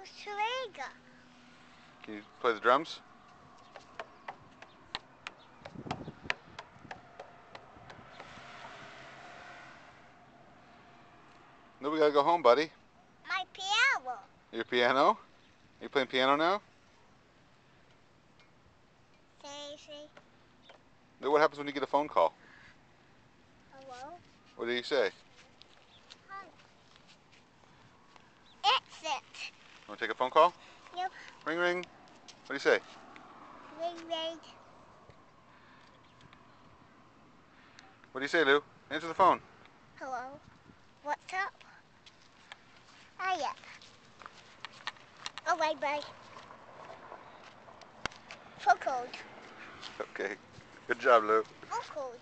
Shrega. Can you play the drums? No, we gotta go home, buddy. My piano. Your piano? Are you playing piano now? Daisy. No, what happens when you get a phone call? Hello? What do you say? Hi. It's it. Want to take a phone call? Yep. Ring, ring. What do you say? Ring, ring. What do you say, Lou? Answer the phone. Hello? What's up? Hiya. Oh, bye-bye. So cold. Okay. Good job, Lou. So cold.